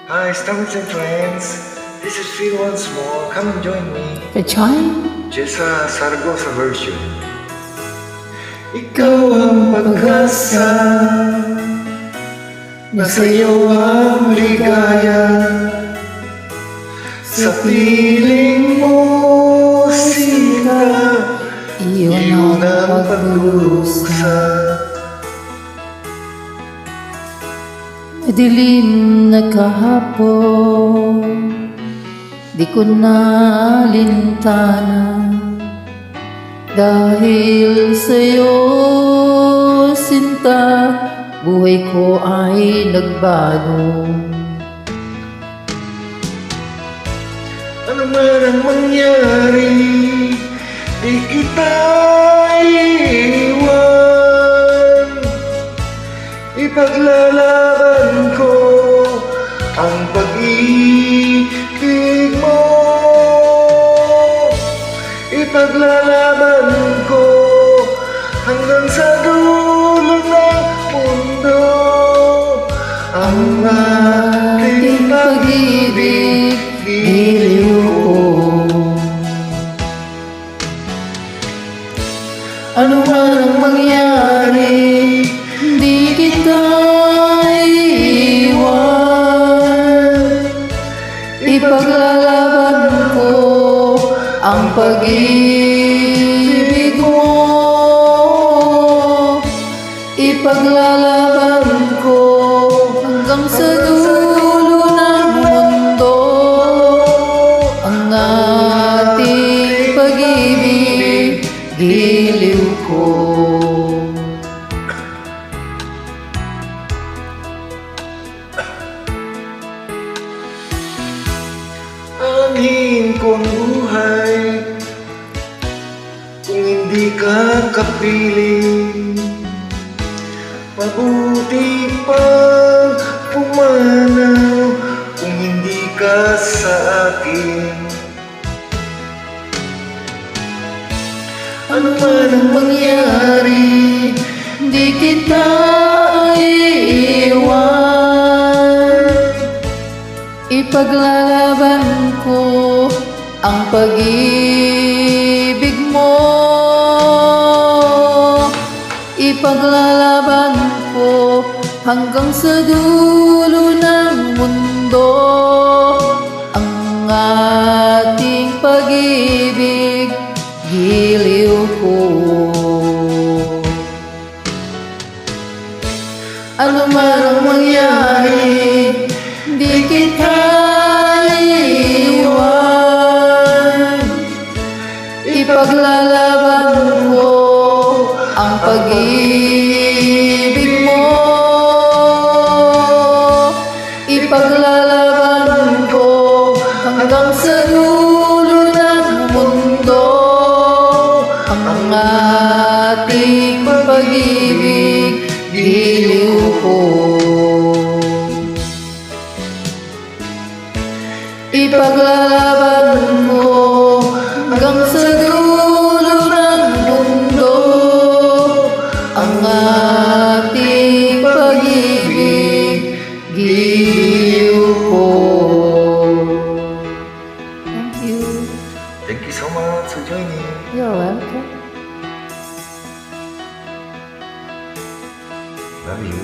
Hi, Stomachs and friends. This is Phil once more. Come and join me. Pechoy? Jessa Saragosa version. Ikaw ang pag-asa, na sa'yo ang ligaya. Sa piling mo, sita, iyon ang pag-usa. Madilim na kahapon, di ko nalintana. Dahil sa'yo, sinta, buhay ko ay nagbago. Ano man ang mangyari, di kita iiwan. Ipaglalaban ko ang pag-ibig mo. Ipaglalaban ko hanggang sa dulo ng mundo. Ang ating pag-ibig, giliw ko. Ano man ang mangyari, di kita iiwan. Ipaglalaban ko ang pag-ibig mo. Ipaglalaban ko hanggang sa dulo ng mundo. Ang ating pag-ibig, giliw ko. Angin kong buhay, kung hindi ka kapiling, mabuti pang pumanaw kung hindi ka sa akin. Ano man ang mangyari, di kita iiwan. Ipaglalaban ko ang pag-ibig mo. Ipaglalaban ko hanggang sa dulo ng mundo. Ang ating pag-ibig, giliw ko. Ano man ang mangyari, di kita iiwan. Ipaglalaban ko ang pag-ibig mo. Ipaglalaban ko hanggang sa dulo ng mundo. Ang ating pag-ibig, giliw ko. Ipaglalaban mo hanggang sa dulo ng mundo. Ang ating pag-ibig, giliw ko. Thank you. Thank you so much for joining. You're welcome. Love you.